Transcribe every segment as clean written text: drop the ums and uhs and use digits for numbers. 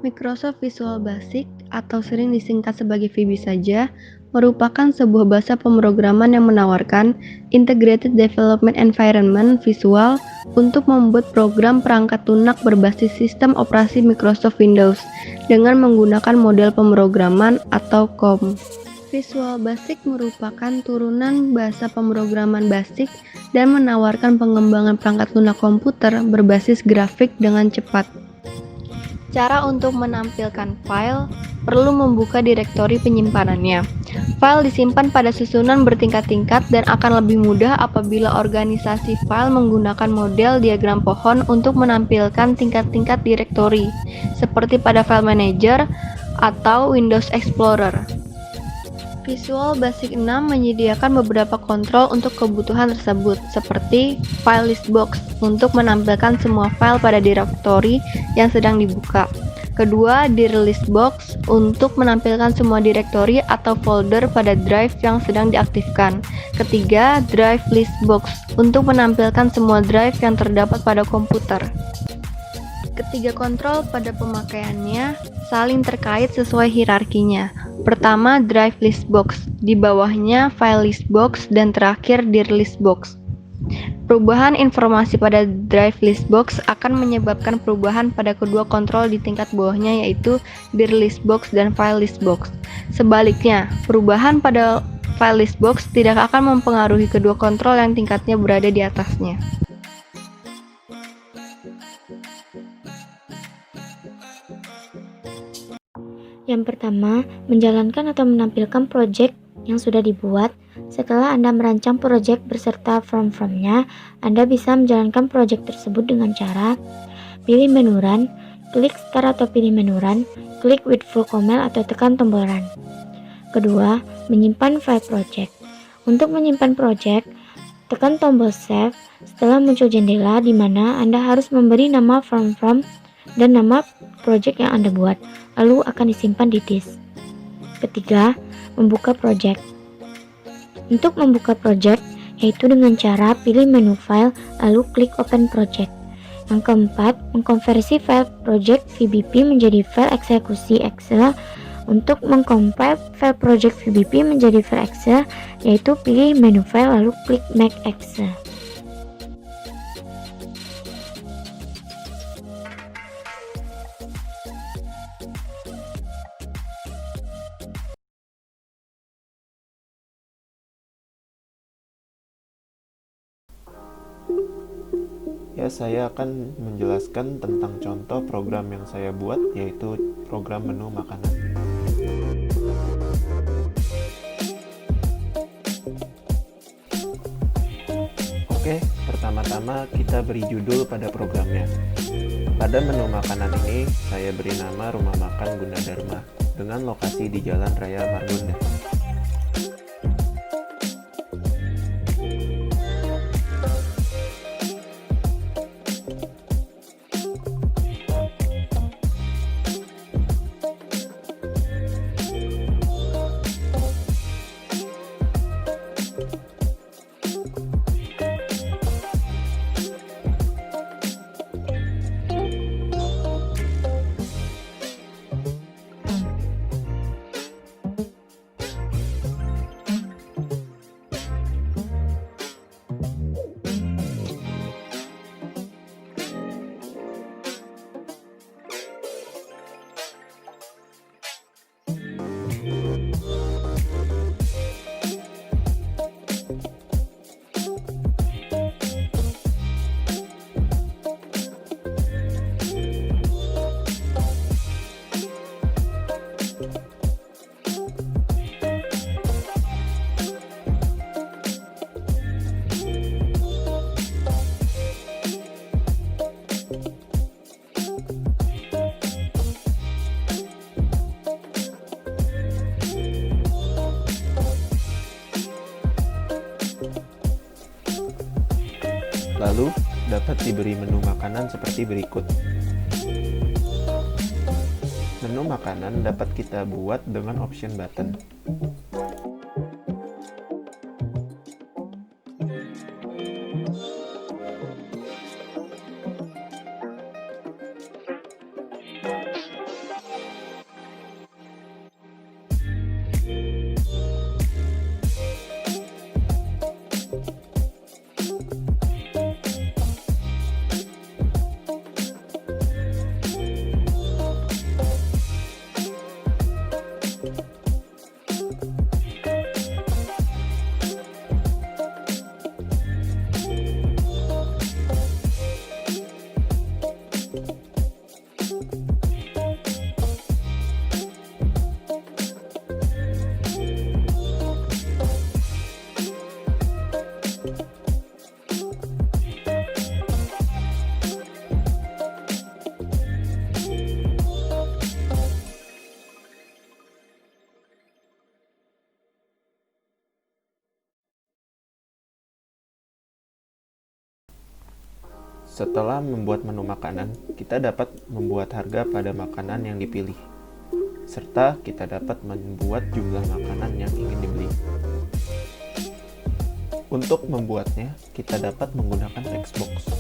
Microsoft Visual Basic atau sering disingkat sebagai VB saja, merupakan sebuah bahasa pemrograman yang menawarkan Integrated Development Environment Visual untuk membuat program perangkat lunak berbasis sistem operasi Microsoft Windows dengan menggunakan model pemrograman atau COM. Visual Basic merupakan turunan bahasa pemrograman BASIC dan menawarkan pengembangan perangkat lunak komputer berbasis grafik dengan cepat. Cara untuk menampilkan file perlu membuka direktori penyimpanannya. File disimpan pada susunan bertingkat-tingkat dan akan lebih mudah apabila organisasi file menggunakan model diagram pohon untuk menampilkan tingkat-tingkat direktori, seperti pada File Manager atau Windows Explorer. Visual Basic 6 menyediakan beberapa kontrol untuk kebutuhan tersebut, seperti File List Box untuk menampilkan semua file pada direktori yang sedang dibuka. Kedua, Dir List Box untuk menampilkan semua direktori atau folder pada drive yang sedang diaktifkan. Ketiga, Drive List Box untuk menampilkan semua drive yang terdapat pada komputer. Ketiga kontrol pada pemakaiannya saling terkait sesuai hierarkinya. Pertama, Drive List Box, di bawahnya File List Box, dan terakhir Dir List Box. Perubahan informasi pada Drive List Box akan menyebabkan perubahan pada kedua kontrol di tingkat bawahnya, yaitu Dir List Box dan File List Box. Sebaliknya, perubahan pada File List Box tidak akan mempengaruhi kedua kontrol yang tingkatnya berada di atasnya. Yang pertama, menjalankan atau menampilkan project yang sudah dibuat. Setelah Anda merancang project beserta form-formnya, Anda bisa menjalankan project tersebut dengan cara pilih menu Run, klik Start atau pilih menu Run, klik with full command atau tekan tombol Run. Kedua, menyimpan file project. Untuk menyimpan project, tekan tombol Save. Setelah muncul jendela di mana Anda harus memberi nama form-form dan nama project yang Anda buat, lalu akan disimpan di disk. Ketiga, membuka project. Untuk membuka project, yaitu dengan cara pilih menu file, lalu klik open project. Yang keempat, mengkonversi file project VBP menjadi file eksekusi Excel. Untuk mengcompile file project VBP menjadi file Excel, yaitu pilih menu file lalu klik Make Excel. Ya, saya akan menjelaskan tentang contoh program yang saya buat, yaitu program menu makanan. Oke, pertama-tama kita beri judul pada programnya. Pada menu makanan ini, saya beri nama Rumah Makan Gunadarma dengan lokasi di Jalan Raya Margonda. Lalu, dapat diberi menu makanan seperti berikut. Menu makanan dapat kita buat dengan option button. Setelah membuat menu makanan, kita dapat membuat harga pada makanan yang dipilih, serta kita dapat membuat jumlah makanan yang ingin dibeli. Untuk membuatnya, kita dapat menggunakan text box.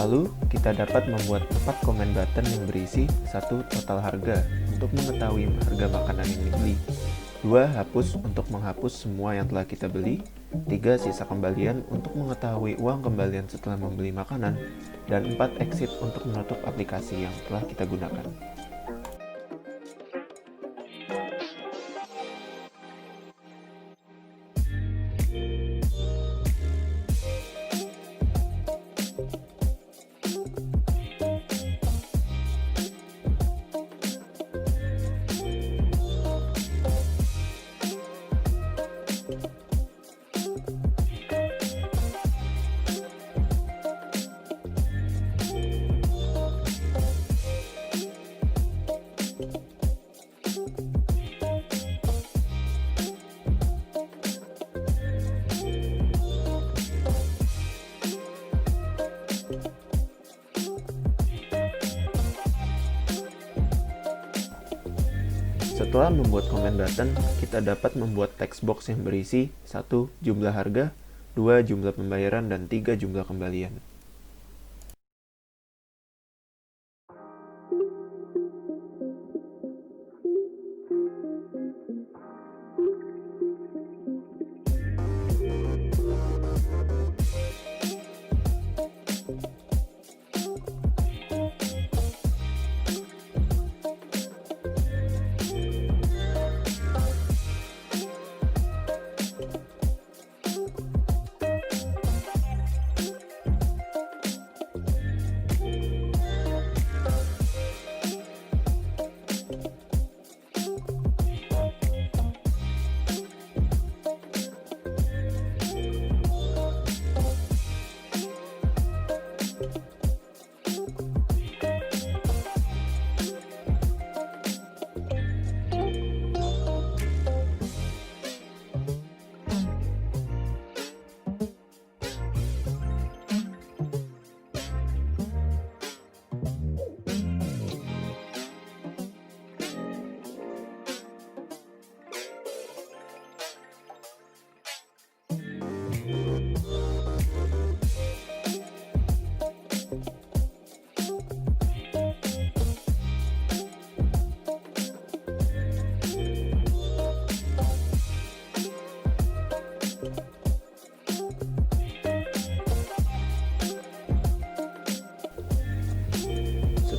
Lalu, kita dapat membuat 4 comment button yang berisi 1 total harga untuk mengetahui harga makanan yang dibeli, 2 hapus untuk menghapus semua yang telah kita beli, 3 sisa kembalian untuk mengetahui uang kembalian setelah membeli makanan, dan 4 exit untuk menutup aplikasi yang telah kita gunakan. Setelah membuat comment button, kita dapat membuat text box yang berisi 1 jumlah harga, 2 jumlah pembayaran, dan 3 jumlah kembalian.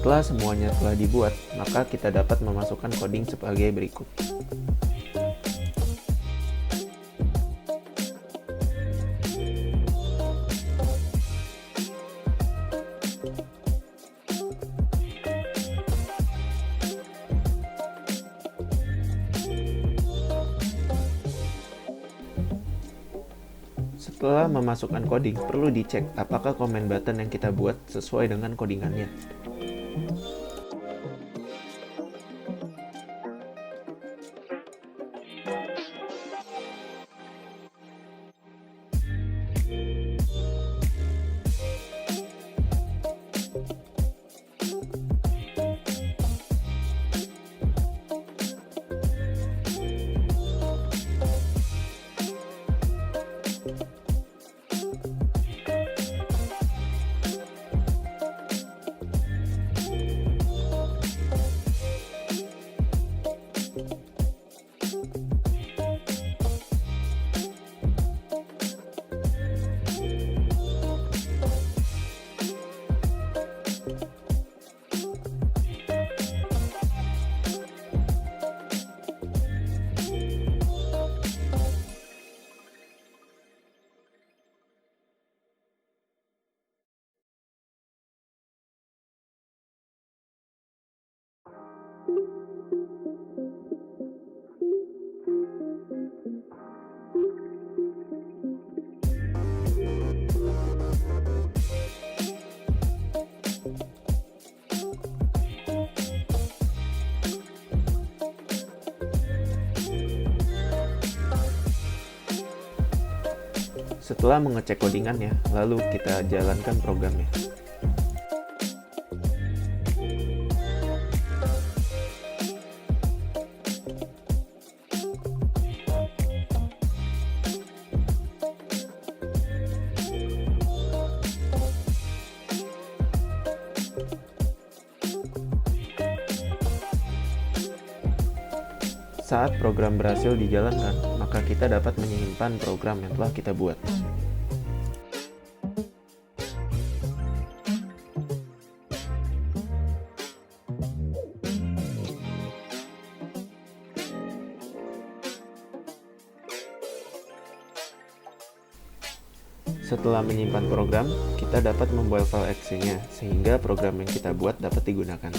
Setelah semuanya telah dibuat, maka kita dapat memasukkan coding sebagai berikut. Setelah memasukkan coding, perlu dicek apakah comment button yang kita buat sesuai dengan codingannya. Setelah mengecek codingannya, lalu kita jalankan programnya. Saat program berhasil dijalankan, maka kita dapat menyimpan program yang telah kita buat. Setelah menyimpan program, kita dapat membuat file exe-nya sehingga program yang kita buat dapat digunakan.